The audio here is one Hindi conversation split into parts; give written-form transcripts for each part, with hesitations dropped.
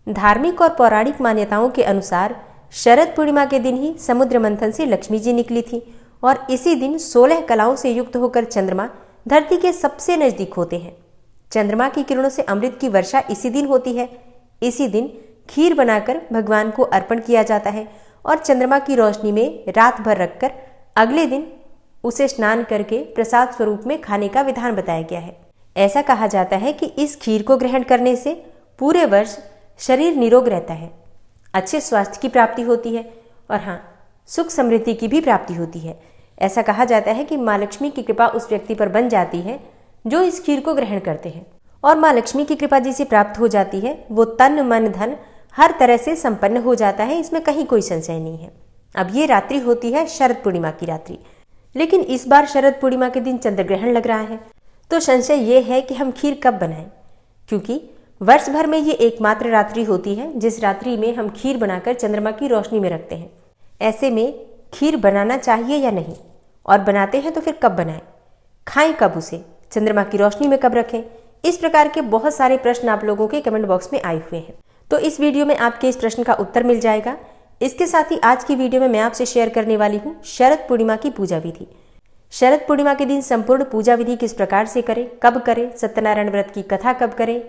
धार्मिक और पौराणिक मान्यताओं के अनुसार शरद पूर्णिमा के दिन ही समुद्र मंथन से लक्ष्मी जी निकली थी और इसी दिन 16 कलाओं से युक्त होकर चंद्रमा धरती के सबसे नजदीक होते हैं। चंद्रमा की किरणों से अमृत की वर्षा इसी दिन होती है। इसी दिन खीर बनाकर भगवान को अर्पण किया जाता है और चंद्रमा की रोशनी में रात भर रखकर अगले दिन उसे स्नान करके प्रसाद स्वरूप में खाने का विधान बताया गया है। ऐसा कहा जाता है कि इस खीर को ग्रहण करने से पूरे वर्ष शरीर निरोग रहता है, अच्छे स्वास्थ्य की प्राप्ति होती है और हाँ, सुख समृद्धि की भी प्राप्ति होती है। ऐसा कहा जाता है कि माँ लक्ष्मी की कृपा उस व्यक्ति पर बन जाती है जो इस खीर को ग्रहण करते हैं और माँ लक्ष्मी की कृपा जिसे प्राप्त हो जाती है वो तन मन धन हर तरह से संपन्न हो जाता है। इसमें कहीं कोई संशय नहीं है। अब ये रात्रि होती है शरद पूर्णिमा की रात्रि, लेकिन इस बार शरद पूर्णिमा के दिन चंद्र ग्रहण लग रहा है, तो संशय ये है कि हम खीर कब बनाएं, क्योंकि वर्ष भर में ये एकमात्र रात्रि होती है जिस रात्रि में हम खीर बनाकर चंद्रमा की रोशनी में रखते हैं। ऐसे में खीर बनाना चाहिए या नहीं, और बनाते हैं तो फिर कब बनाएं, खाएं कब उसे, चंद्रमा की रोशनी में कब रखें। इस प्रकार के बहुत सारे प्रश्न आप लोगों के कमेंट बॉक्स में आए हुए हैं, तो इस वीडियो में आपके इस प्रश्न का उत्तर मिल जाएगा। इसके साथ ही आज की वीडियो में मैं आपसे शेयर करने वाली हूँ शरद पूर्णिमा की पूजा विधि। शरद पूर्णिमा के दिन संपूर्ण पूजा विधि किस प्रकार से करें, कब करें, सत्यनारायण व्रत की कथा कब करें,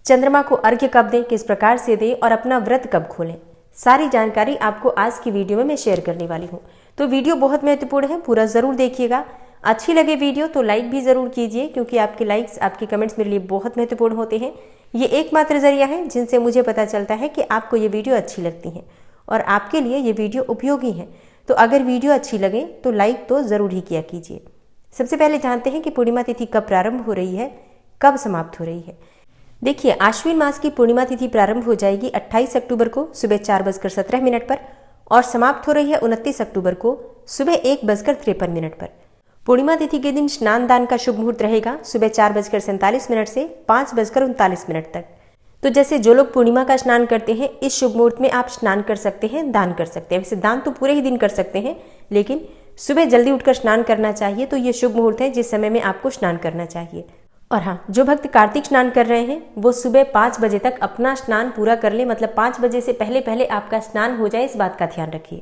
चंद्रमा को अर्घ्य कब दें, किस प्रकार से दें और अपना व्रत कब खोलें, सारी जानकारी आपको आज की वीडियो में मैं शेयर करने वाली हूँ। तो वीडियो बहुत महत्वपूर्ण है, पूरा जरूर देखिएगा। अच्छी लगे वीडियो तो लाइक भी जरूर कीजिए, क्योंकि आपके लाइक्स, आपके कमेंट्स मेरे लिए बहुत महत्वपूर्ण होते हैं। ये एकमात्र जरिया है जिनसे मुझे पता चलता है कि आपको ये वीडियो अच्छी लगती है और आपके लिए ये वीडियो उपयोगी है। तो अगर वीडियो अच्छी लगे तो लाइक तो ज़रूर ही किया कीजिए। सबसे पहले जानते हैं कि पूर्णिमा तिथि कब प्रारंभ हो रही है, कब समाप्त हो रही है। देखिए, आश्विन मास की पूर्णिमा तिथि प्रारंभ हो जाएगी 28 अक्टूबर को सुबह 4:17 पर और समाप्त हो रही है 29 अक्टूबर को सुबह 1:53 पर। पूर्णिमा तिथि के दिन स्नान दान का शुभ मुहूर्त रहेगा सुबह 4:47 से 5:39 तक। तो जैसे जो लोग पूर्णिमा का स्नान करते हैं, इस शुभ मुहूर्त में आप स्नान कर सकते हैं, दान कर सकते हैं। वैसे दान तो पूरे ही दिन कर सकते हैं, लेकिन सुबह जल्दी उठकर स्नान करना चाहिए। तो ये शुभ मुहूर्त है जिस समय में आपको स्नान करना चाहिए। और हाँ, जो भक्त कार्तिक स्नान कर रहे हैं वो सुबह 5 बजे तक अपना स्नान पूरा कर ले, मतलब 5 बजे से पहले पहले आपका स्नान हो जाए, इस बात का ध्यान रखिए।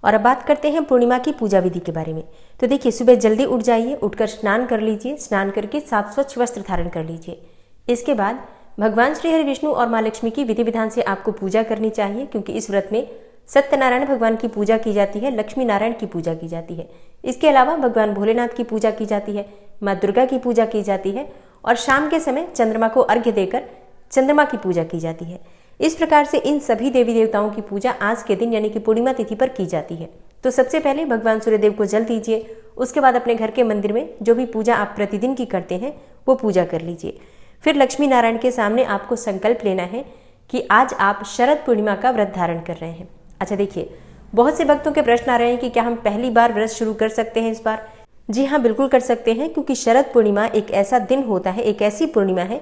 और अब बात करते हैं पूर्णिमा की पूजा विधि के बारे में। तो देखिए, सुबह जल्दी उठ जाइए, उठकर स्नान कर लीजिए, स्नान करके साफ स्वच्छ वस्त्र धारण कर लीजिए। इसके बाद भगवान श्री हरि विष्णु और माँ लक्ष्मी की विधि विधान से आपको पूजा करनी चाहिए, क्योंकि इस व्रत में सत्यनारायण भगवान की पूजा की जाती है, लक्ष्मी नारायण की पूजा की जाती है। इसके अलावा भगवान भोलेनाथ की पूजा की जाती है, माँ दुर्गा की पूजा की जाती है और शाम के समय चंद्रमा को अर्घ्य देकर चंद्रमा की पूजा की जाती है। इस प्रकार से इन सभी देवी देवताओं की पूजा आज के दिन यानी कि पूर्णिमा तिथि पर की जाती है। तो सबसे पहले भगवान सूर्यदेव को जल दीजिए, उसके बाद अपने घर के मंदिर में जो भी पूजा आप प्रतिदिन की करते हैं वो पूजा कर लीजिए। फिर लक्ष्मी नारायण के सामने आपको संकल्प लेना है कि आज आप शरद पूर्णिमा का व्रत धारण कर रहे हैं। अच्छा देखिए, बहुत से भक्तों के प्रश्न आ रहे हैं कि क्या हम पहली बार व्रत शुरू कर सकते हैं इस बार। जी हाँ, बिल्कुल कर सकते हैं, क्योंकि शरद पूर्णिमा एक ऐसा दिन होता है, एक ऐसी पूर्णिमा है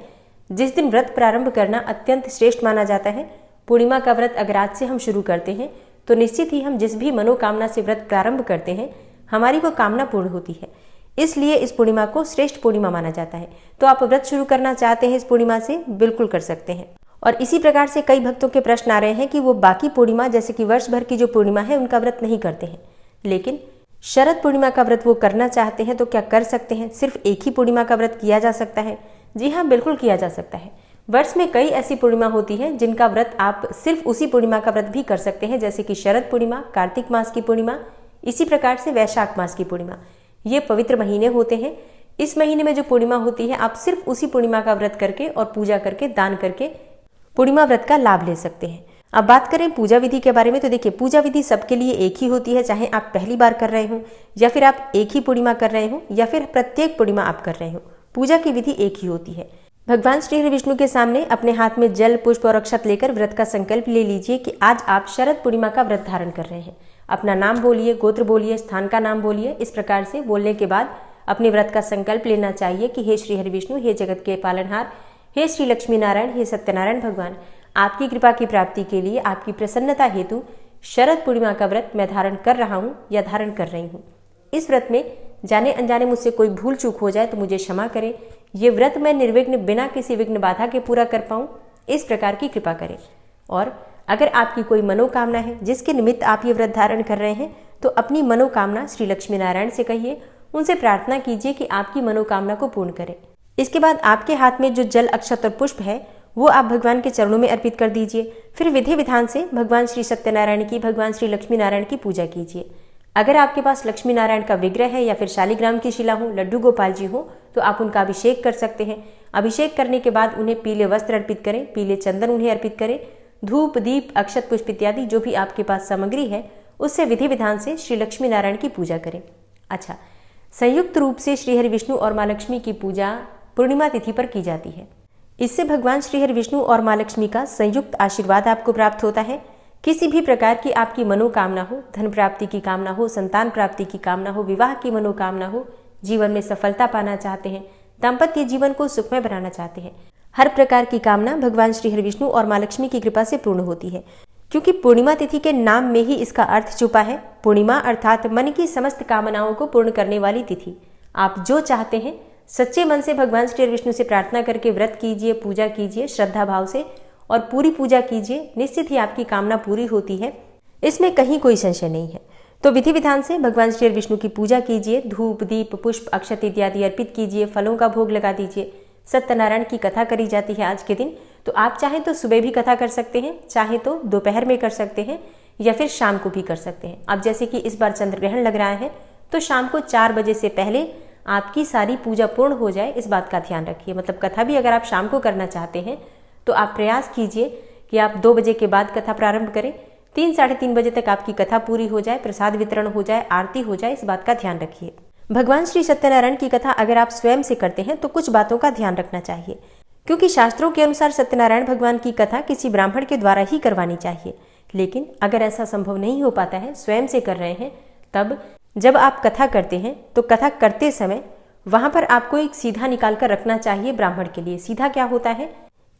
जिस दिन व्रत प्रारंभ करना अत्यंत श्रेष्ठ माना जाता है। पूर्णिमा का व्रत अगर आज से हम शुरू करते हैं तो निश्चित ही हम जिस भी मनोकामना से व्रत प्रारंभ करते हैं हमारी वो कामना पूर्ण होती है। इसलिए इस पूर्णिमा को श्रेष्ठ पूर्णिमा माना जाता है। तो आप व्रत शुरू करना चाहते हैं इस पूर्णिमा से, बिल्कुल कर सकते हैं। और इसी प्रकार से कई भक्तों के प्रश्न आ रहे हैं कि वो बाकी पूर्णिमा जैसे कि वर्ष भर की जो पूर्णिमा है उनका व्रत नहीं करते हैं, लेकिन शरद पूर्णिमा का व्रत वो करना चाहते हैं, तो क्या कर सकते हैं? सिर्फ एक ही पूर्णिमा का व्रत किया जा सकता है? जी हाँ, बिल्कुल किया जा सकता है। वर्ष में कई ऐसी पूर्णिमा होती है जिनका व्रत आप सिर्फ उसी पूर्णिमा का व्रत भी कर सकते हैं, जैसे कि शरद पूर्णिमा, कार्तिक मास की पूर्णिमा, इसी प्रकार से वैशाख मास की पूर्णिमा। ये पवित्र महीने होते हैं। इस महीने में जो पूर्णिमा होती है आप सिर्फ उसी पूर्णिमा का व्रत करके और पूजा करके, दान करके पूर्णिमा व्रत का लाभ ले सकते हैं। अब बात करें पूजा विधि के बारे में, तो देखिए, पूजा विधि सबके लिए एक ही होती है, चाहे आप पहली बार कर रहे हो या फिर आप एक ही पूर्णिमा कर रहे हो या फिर प्रत्येक पूर्णिमा आप कर रहे हो। पूजा की विधि एक ही होती है। भगवान श्री हरि विष्णु के सामने अपने हाथ में जल, पुष्प और अक्षत लेकर व्रत का संकल्प ले लीजिए कि आज आप शरद पूर्णिमा का व्रत धारण कर रहे हैं। अपना नाम बोलिए, गोत्र बोलिए, स्थान का नाम बोलिए। इस प्रकार से बोलने के बाद अपने व्रत का संकल्प लेना चाहिए कि हे श्री हरि विष्णु, हे जगत के पालनहार, हे श्री लक्ष्मी नारायण, हे सत्यनारायण भगवान, आपकी कृपा की प्राप्ति के लिए, आपकी प्रसन्नता हेतु शरद पूर्णिमा का व्रत मैं धारण कर रहा हूँ या धारण कर रही हूँ। इस व्रत में जाने अनजाने मुझसे कोई भूल चूक हो जाए तो मुझे क्षमा करें। ये व्रत मैं निर्विघ्न, बिना किसी विघ्न बाधा के पूरा कर पाऊँ, इस प्रकार की कृपा करें। और अगर आपकी कोई मनोकामना है जिसके निमित्त आप ये व्रत धारण कर रहे हैं तो अपनी मनोकामना श्री लक्ष्मी नारायण से कहिए, उनसे प्रार्थना कीजिए कि आपकी मनोकामना को पूर्ण करें। इसके बाद आपके हाथ में जो जल, अक्षत और पुष्प है वो आप भगवान के चरणों में अर्पित कर दीजिए। फिर विधि विधान से भगवान श्री सत्यनारायण की, भगवान श्री लक्ष्मी नारायण की पूजा कीजिए। अगर आपके पास लक्ष्मी नारायण का विग्रह है या फिर शालिग्राम की शिला हो, लड्डू गोपाल जी हो, तो आप उनका अभिषेक कर सकते हैं। अभिषेक करने के बाद उन्हें पीले वस्त्र अर्पित करें, पीले चंदन उन्हें अर्पित करें। धूप, दीप, अक्षत पुष्प इत्यादि जो भी आपके पास सामग्री है उससे विधि विधान से श्री लक्ष्मी नारायण की पूजा करें। अच्छा, संयुक्त रूप से श्री हरि विष्णु और माँ लक्ष्मी की पूजा पूर्णिमा तिथि पर की जाती है। इससे भगवान श्री हरि विष्णु और माँ लक्ष्मी का संयुक्त आशीर्वाद आपको प्राप्त होता है। किसी भी प्रकार की आपकी मनोकामना हो, धन प्राप्ति की कामना हो, संतान प्राप्ति की कामना हो, विवाह की मनोकामना हो, जीवन में सफलता पाना चाहते हैं, दाम्पत्य जीवन को सुखमय बनाना चाहते हैं, हर प्रकार की कामना भगवान श्री हरि विष्णु और माँ लक्ष्मी की कृपा से पूर्ण होती है। क्योंकि पूर्णिमा तिथि के नाम में ही इसका अर्थ छुपा है। पूर्णिमा अर्थात मन की समस्त कामनाओं को पूर्ण करने वाली तिथि। आप जो चाहते हैं सच्चे मन से भगवान श्री हरि विष्णु से प्रार्थना करके व्रत कीजिए, पूजा कीजिए श्रद्धा भाव से और पूरी पूजा कीजिए, निश्चित ही आपकी कामना पूरी होती है, इसमें कहीं कोई संशय नहीं है। तो विधि विधान से भगवान श्री हरि विष्णु की पूजा कीजिए, धूप, दीप, पुष्प, अक्षत इत्यादि अर्पित कीजिए, फलों का भोग लगा दीजिए। सत्यनारायण की कथा करी जाती है आज के दिन, तो आप चाहें तो सुबह भी कथा कर सकते हैं, चाहे तो दोपहर में कर सकते हैं या फिर शाम को भी कर सकते हैं। अब जैसे कि इस बार चंद्र ग्रहण लग रहा है तो शाम को 4 बजे से पहले आपकी सारी पूजा पूर्ण हो जाए, इस बात का ध्यान रखिए। मतलब कथा भी अगर आप शाम को करना चाहते हैं तो आप प्रयास कीजिए कि आप 2 बजे के बाद कथा प्रारंभ करें, 3 साढ़े 3 बजे तक आपकी कथा पूरी हो जाए, प्रसाद वितरण हो जाए, आरती हो जाए, इस बात का ध्यान रखिए। भगवान श्री सत्यनारायण की कथा अगर आप स्वयं से करते हैं तो कुछ बातों का ध्यान रखना चाहिए, क्योंकि शास्त्रों के अनुसार सत्यनारायण भगवान की कथा किसी ब्राह्मण के द्वारा ही करवानी चाहिए। लेकिन अगर ऐसा संभव नहीं हो पाता है, स्वयं से कर रहे हैं, तब जब आप कथा करते हैं तो कथा करते समय वहां पर आपको एक सीधा निकाल कर रखना चाहिए ब्राह्मण के लिए। सीधा क्या होता है?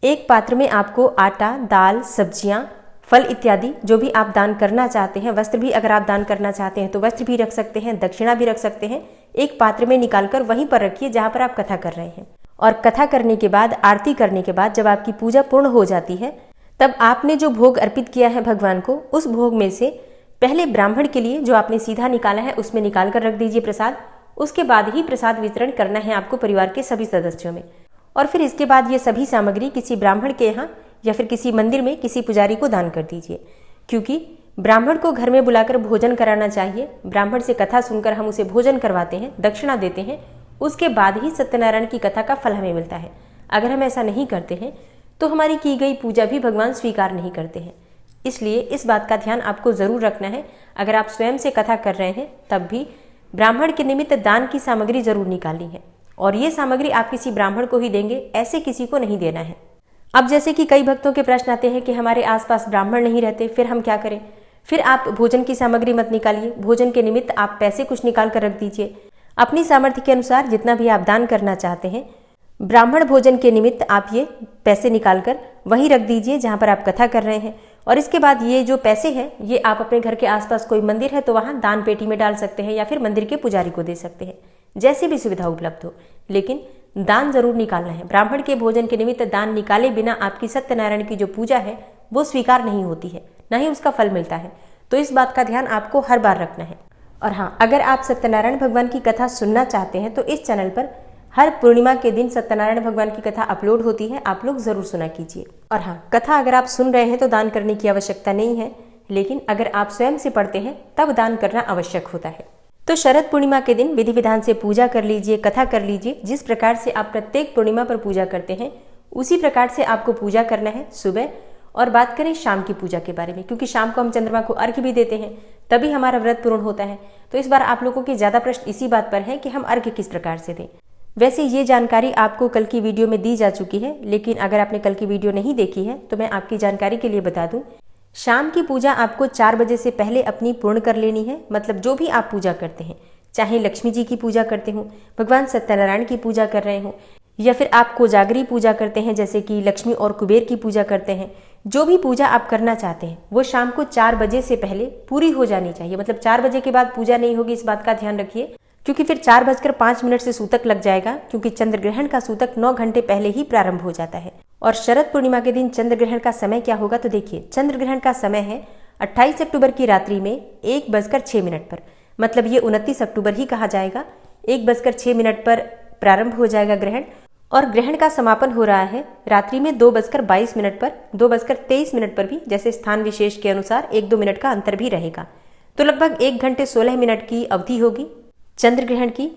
एक पात्र में आपको आटा, दाल, सब्जियां, फल इत्यादि जो भी आप दान करना चाहते हैं, वस्त्र भी अगर आप दान करना चाहते हैं तो वस्त्र भी रख सकते हैं, दक्षिणा भी रख सकते हैं, एक पात्र में निकालकर वहीं पर रखिए जहां पर आप कथा कर रहे हैं। और कथा करने के बाद, आरती करने के बाद जब आपकी पूजा पूर्ण हो जाती है तब आपने जो भोग अर्पित किया है भगवान को, उस भोग में से पहले ब्राह्मण के लिए जो आपने सीधा निकाला है उसमें निकाल कर रख दीजिए प्रसाद। उसके बाद ही प्रसाद वितरण करना है आपको परिवार के सभी सदस्यों में। और फिर इसके बाद ये सभी सामग्री किसी ब्राह्मण के यहाँ या फिर किसी मंदिर में किसी पुजारी को दान कर दीजिए, क्योंकि ब्राह्मण को घर में बुलाकर भोजन कराना चाहिए। ब्राह्मण से कथा सुनकर हम उसे भोजन करवाते हैं, दक्षिणा देते हैं, उसके बाद ही सत्यनारायण की कथा का फल हमें मिलता है। अगर हम ऐसा नहीं करते हैं तो हमारी की गई पूजा भी भगवान स्वीकार नहीं करते हैं। इसलिए इस बात का ध्यान आपको जरूर रखना है। अगर आप स्वयं से कथा कर रहे हैं तब भी ब्राह्मण के निमित्त दान की सामग्री जरूर निकालनी है, और ये सामग्री आप किसी ब्राह्मण को ही देंगे, ऐसे किसी को नहीं देना है। अब जैसे कि कई भक्तों के प्रश्न आते हैं कि हमारे आसपास ब्राह्मण नहीं रहते, फिर हम क्या करें? फिर आप भोजन की सामग्री मत निकालिए, भोजन के निमित्त आप पैसे कुछ निकाल कर रख दीजिए। अपनी सामर्थ्य के अनुसार जितना भी आप दान करना चाहते हैं, ब्राह्मण भोजन के निमित्त आप ये पैसे निकालकर वहीं रख दीजिए जहां पर आप कथा कर रहे हैं। और इसके बाद ये जो पैसे हैं ये आप अपने घर के आसपास कोई मंदिर है तो वहां दान पेटी में डाल सकते हैं या फिर मंदिर के पुजारी को दे सकते हैं, जैसी भी सुविधा उपलब्ध हो। लेकिन दान जरूर निकालना है। ब्राह्मण के भोजन के निमित्त दान निकाले बिना आपकी सत्यनारायण की जो पूजा है वो स्वीकार नहीं होती है, न ही उसका फल मिलता है। तो इस बात का ध्यान आपको हर बार रखना है। और हाँ, अगर आप सत्यनारायण भगवान की कथा सुनना चाहते हैं तो इस चैनल पर हर पूर्णिमा के दिन सत्यनारायण भगवान की कथा अपलोड होती है, आप लोग जरूर सुना कीजिए। और हाँ, कथा अगर आप सुन रहे हैं तो दान करने की आवश्यकता नहीं है, लेकिन अगर आप स्वयं से पढ़ते हैं तब दान करना आवश्यक होता है। तो शरद पूर्णिमा के दिन विधि विधान से पूजा कर लीजिए, कथा कर लीजिए। जिस प्रकार से आप प्रत्येक पूर्णिमा पर पूजा करते हैं उसी प्रकार से आपको पूजा करना है सुबह। और बात करें शाम की पूजा के बारे में, क्योंकि शाम को हम चंद्रमा को अर्घ्य भी देते हैं, तभी हमारा व्रत पूर्ण होता है। तो इस बार आप लोगों के ज्यादा प्रश्न इसी बात पर है कि हम अर्घ्य किस प्रकार से दें। वैसे ये जानकारी आपको कल की वीडियो में दी जा चुकी है, लेकिन अगर आपने कल की वीडियो नहीं देखी है तो मैं आपकी जानकारी के लिए बता दूं, शाम की पूजा आपको 4 बजे से पहले अपनी पूर्ण कर लेनी है। मतलब जो भी आप पूजा करते हैं, चाहे लक्ष्मी जी की पूजा करते हो, भगवान सत्यनारायण की पूजा कर रहे हो, या फिर आप कोजागरी पूजा करते हैं जैसे कि लक्ष्मी और कुबेर की पूजा करते हैं, जो भी पूजा आप करना चाहते हैं वो शाम को 4 बजे से पहले पूरी हो जानी चाहिए। मतलब 4 बजे के बाद पूजा नहीं होगी, इस बात का ध्यान रखिए। क्योंकि फिर 4:05 से सूतक लग जाएगा, क्योंकि चंद्र ग्रहण का सूतक 9 घंटे पहले ही प्रारंभ हो जाता है। और शरद पूर्णिमा के दिन चंद्र ग्रहण का समय क्या होगा, तो देखिए चंद्र ग्रहण का समय है 28 अक्टूबर की रात्रि में 1:06 पर, मतलब ये 29 अक्टूबर ही कहा जाएगा। 1:06 पर प्रारंभ हो जाएगा ग्रहण, और ग्रहण का समापन हो रहा है रात्रि में 2:22 पर, 2:23 पर भी, जैसे स्थान विशेष के अनुसार 1-2 मिनट का अंतर भी रहेगा। तो लगभग 1 घंटे 16 मिनट की अवधि होगी चंद्र ग्रहण की।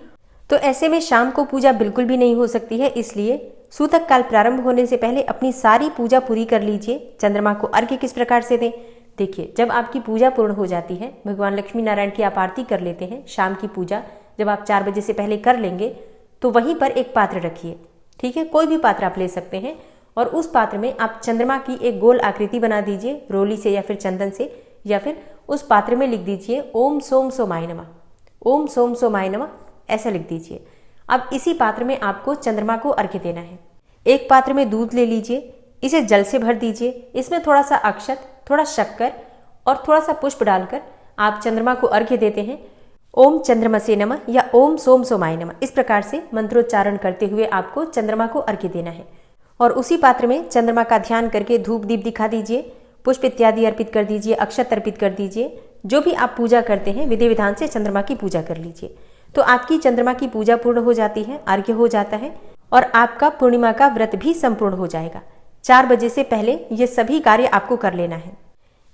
तो ऐसे में शाम को पूजा बिल्कुल भी नहीं हो सकती है, इसलिए सूतक काल प्रारंभ होने से पहले अपनी सारी पूजा पूरी कर लीजिए। चंद्रमा को अर्घ्य किस प्रकार से दें, देखिए जब आपकी पूजा पूर्ण हो जाती है, भगवान लक्ष्मी नारायण की आप आरती कर लेते हैं, शाम की पूजा जब आप 4 बजे से पहले कर लेंगे तो वहीं पर एक पात्र रखिए, ठीक है, कोई भी पात्र आप ले सकते हैं, और उस पात्र में आप चंद्रमा की एक गोल आकृति बना दीजिए रोली से या फिर चंदन से, या फिर उस पात्र में लिख दीजिए ओम सोम सोमाय नमः, ओम सोम सोमाय नमः, ऐसा लिख दीजिए। अब इसी पात्र में आपको चंद्रमा को अर्घ्य देना है। एक पात्र में दूध ले लीजिए, इसे जल से भर दीजिए, इसमें थोड़ा सा अक्षत, थोड़ा शक्कर और थोड़ा सा पुष्प डालकर आप चंद्रमा को अर्घ्य देते हैं। ओम चंद्रमसे नमः या ओम सोम सोमाय नमः, इस प्रकार से मंत्रोच्चारण करते हुए आपको चंद्रमा को अर्घ्य देना है। और उसी पात्र में चंद्रमा का ध्यान करके धूप दीप दिखा दीजिए, पुष्प इत्यादि अर्पित कर दीजिए, अक्षत अर्पित कर दीजिए। जो भी आप पूजा करते हैं विधि विधान से चंद्रमा की पूजा कर लीजिए। तो आपकी चंद्रमा की पूजा पूर्ण हो जाती है, अर्घ्य हो जाता है, और आपका पूर्णिमा का व्रत भी संपूर्ण हो जाएगा। 4 बजे से पहले ये सभी कार्य आपको कर लेना है।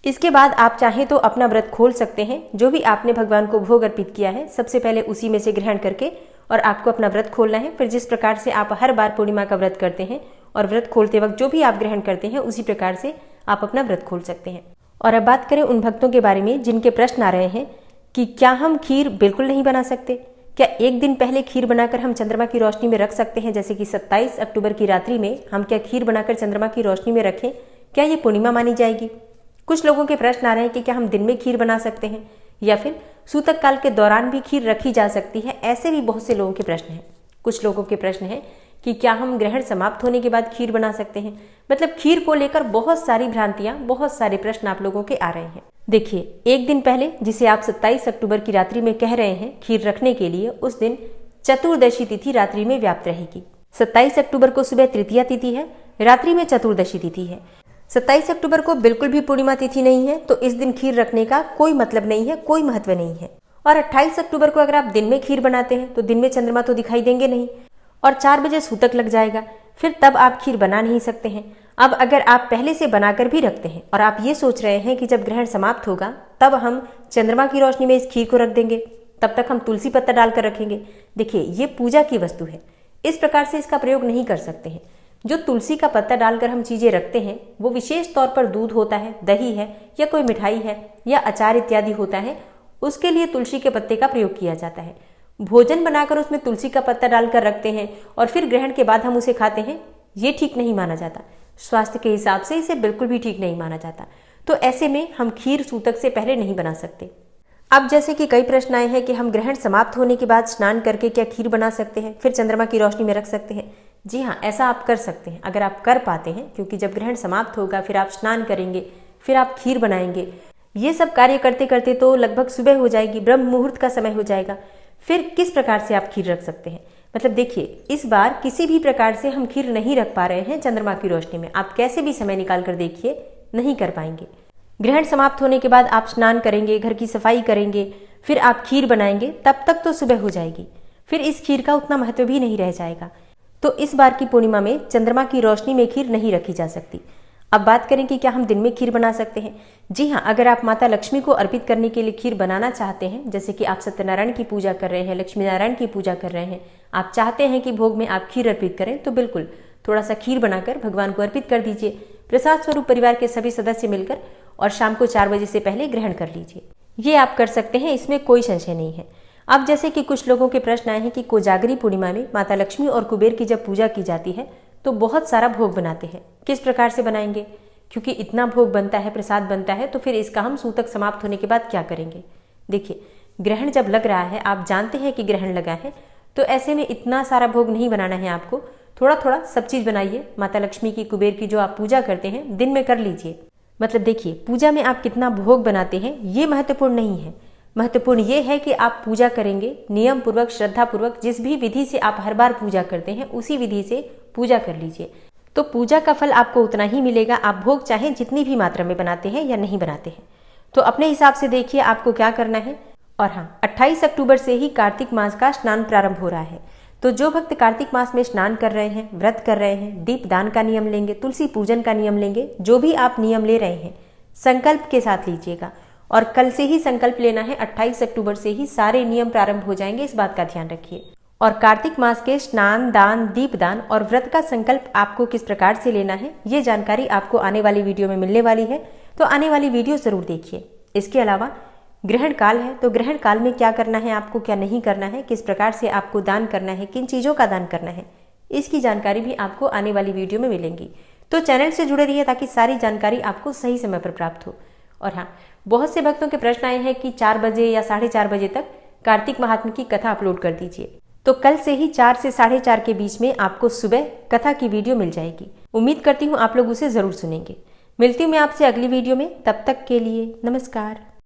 इसके बाद आप चाहें तो अपना व्रत खोल सकते हैं। जो भी आपने भगवान को भोग अर्पित किया है सबसे पहले उसी में से ग्रहण करके और आपको अपना व्रत खोलना है। फिर जिस प्रकार से आप हर बार पूर्णिमा का व्रत करते हैं और व्रत खोलते वक्त जो भी आप ग्रहण करते हैं उसी प्रकार से आप अपना व्रत खोल सकते हैं। और अब बात करें उन भक्तों के बारे में जिनके प्रश्न आ रहे हैं कि क्या हम खीर बिल्कुल नहीं बना सकते, क्या एक दिन पहले खीर बनाकर हम चंद्रमा की रोशनी में रख सकते हैं, जैसे कि 27 अक्टूबर की रात्रि में हम क्या खीर बनाकर चंद्रमा की रोशनी में रखें, क्या ये पूर्णिमा मानी जाएगी। कुछ लोगों के प्रश्न आ रहे हैं कि क्या हम दिन में खीर बना सकते हैं या फिर सूतक काल के दौरान भी खीर रखी जा सकती है। ऐसे भी बहुत से लोगों के प्रश्न हैं। कुछ लोगों के प्रश्न है कि क्या हम ग्रहण समाप्त होने के बाद खीर बना सकते हैं। मतलब खीर को लेकर बहुत सारी भ्रांतियां, बहुत सारे प्रश्न आप लोगों के आ रहे हैं। देखिए, एक दिन पहले जिसे आप 27 अक्टूबर की रात्रि में कह रहे हैं खीर रखने के लिए, उस दिन चतुर्दशी तिथि रात्रि में व्याप्त रहेगी। 27 अक्टूबर को सुबह तृतीया तिथि है, रात्रि में चतुर्दशी तिथि है। 27 अक्टूबर को बिल्कुल भी पूर्णिमा तिथि नहीं है, तो इस दिन खीर रखने का कोई मतलब नहीं है, कोई महत्व नहीं है। और 28 अक्टूबर को अगर आप दिन में खीर बनाते हैं तो दिन में चंद्रमा तो दिखाई देंगे नहीं और 4 बजे सूतक लग जाएगा, फिर तब आप खीर बना नहीं सकते हैं। अब अगर आप पहले से बनाकर भी रखते हैं और आप ये सोच रहे हैं कि जब ग्रहण समाप्त होगा तब हम चंद्रमा की रोशनी में इस खीर को रख देंगे, तब तक हम तुलसी पत्ता डालकर रखेंगे। देखिए, ये पूजा की वस्तु है, इस प्रकार से इसका प्रयोग नहीं कर सकते हैं। जो तुलसी का पत्ता डालकर हम चीजें रखते हैं वो विशेष तौर पर दूध होता है, दही है या कोई मिठाई है या अचार इत्यादि होता है, उसके लिए तुलसी के पत्ते का प्रयोग किया जाता है। भोजन बनाकर उसमें तुलसी का पत्ता डालकर रखते हैं और फिर ग्रहण के बाद हम उसे खाते हैं, ये ठीक नहीं माना जाता। स्वास्थ्य के हिसाब से इसे बिल्कुल भी ठीक नहीं माना जाता। तो ऐसे में हम खीर सूतक से पहले नहीं बना सकते। अब जैसे कि कई प्रश्न आए हैं कि हम ग्रहण समाप्त होने के बाद स्नान करके क्या खीर बना सकते हैं, फिर चंद्रमा की रोशनी में रख सकते हैं। जी हाँ, ऐसा आप कर सकते हैं अगर आप कर पाते हैं, क्योंकि जब ग्रहण समाप्त होगा फिर आप स्नान करेंगे, फिर आप खीर बनाएंगे। ये सब कार्य करते करते तो लगभग सुबह हो जाएगी, ब्रह्म मुहूर्त का समय हो जाएगा। फिर किस प्रकार से आप खीर रख सकते हैं। मतलब देखिए, इस बार किसी भी प्रकार से हम खीर नहीं रख पा रहे हैं चंद्रमा की रोशनी में। आप कैसे भी समय निकाल कर देखिए, नहीं कर पाएंगे। ग्रहण समाप्त होने के बाद आप स्नान करेंगे, घर की सफाई करेंगे, फिर आप खीर बनाएंगे, तब तक तो सुबह हो जाएगी। फिर इस खीर का उतना महत्व भी नहीं रह जाएगा। तो इस बार की पूर्णिमा में चंद्रमा की रोशनी में खीर नहीं रखी जा सकती। अब बात करें कि क्या हम दिन में खीर बना सकते हैं। जी हाँ, अगर आप माता लक्ष्मी को अर्पित करने के लिए खीर बनाना चाहते हैं, जैसे कि आप सत्यनारायण की पूजा कर रहे हैं, लक्ष्मी नारायण की पूजा कर रहे हैं, आप चाहते हैं कि भोग में आप खीर अर्पित करें, तो बिल्कुल थोड़ा सा खीर बनाकर भगवान को अर्पित कर दीजिए। प्रसाद स्वरूप परिवार के सभी सदस्य मिलकर और शाम को 4 बजे से पहले ग्रहण कर लीजिए। ये आप कर सकते हैं, इसमें कोई संशय नहीं है। अब जैसे कि कुछ लोगों के प्रश्न आए हैं कि कोजागरी पूर्णिमा में माता लक्ष्मी और कुबेर की जब पूजा की जाती है तो बहुत सारा भोग बनाते हैं, किस प्रकार से बनाएंगे, क्योंकि इतना भोग बनता है, प्रसाद बनता है, तो फिर इसका हम सूतक समाप्त होने के बाद क्या करेंगे। देखिए, ग्रहण जब लग रहा है, आप जानते हैं कि ग्रहण लगा है, तो ऐसे में इतना सारा भोग नहीं बनाना है आपको। थोड़ा थोड़ा सब चीज बनाइए। माता लक्ष्मी की, कुबेर की जो आप पूजा करते हैं दिन में कर लीजिए। मतलब देखिए, पूजा में आप कितना भोग बनाते हैं ये महत्वपूर्ण नहीं है, महत्वपूर्ण ये है कि आप पूजा करेंगे नियम पूर्वक, श्रद्धा पूर्वक, जिस भी विधि से आप हर बार पूजा करते हैं उसी विधि से पूजा कर लीजिए, तो पूजा का फल आपको उतना ही मिलेगा। आप भोग चाहे जितनी भी मात्रा में बनाते हैं या नहीं बनाते हैं, तो अपने हिसाब से देखिए आपको क्या करना है। और हाँ, 28 अक्टूबर से ही कार्तिक मास का स्नान प्रारंभ हो रहा है, तो जो भक्त कार्तिक मास में स्नान कर रहे हैं, व्रत कर रहे हैं, दीप दान का नियम लेंगे, तुलसी पूजन का नियम लेंगे, जो भी आप नियम ले रहे हैं संकल्प के साथ लीजिएगा। और कल से ही संकल्प लेना है, 28 अक्टूबर से ही सारे नियम प्रारंभ हो जाएंगे, इस बात का ध्यान रखिए। और कार्तिक मास के स्नान, दान, दीपदान और व्रत का संकल्प आपको किस प्रकार से लेना है, ये जानकारी आपको आने वाली वीडियो में मिलने वाली है, तो आने वाली वीडियो जरूर देखिए। इसके अलावा ग्रहण काल है, तो ग्रहण काल में क्या करना है आपको, क्या नहीं करना है, किस प्रकार से आपको दान करना है, किन चीज़ों का दान करना है, इसकी जानकारी भी आपको आने वाली वीडियो में मिलेंगी। तो चैनल से जुड़े रहिए ताकि सारी जानकारी आपको सही समय पर प्राप्त हो। और हाँ, बहुत से भक्तों के प्रश्न आए हैं कि 4 बजे या 4:30 बजे तक कार्तिक महात्म्य की कथा अपलोड कर दीजिए, तो कल से ही 4 से 4:30 के बीच में आपको सुबह कथा की वीडियो मिल जाएगी। उम्मीद करती हूँ आप लोग उसे जरूर सुनेंगे। मिलती हूँ मैं आपसे अगली वीडियो में, तब तक के लिए नमस्कार।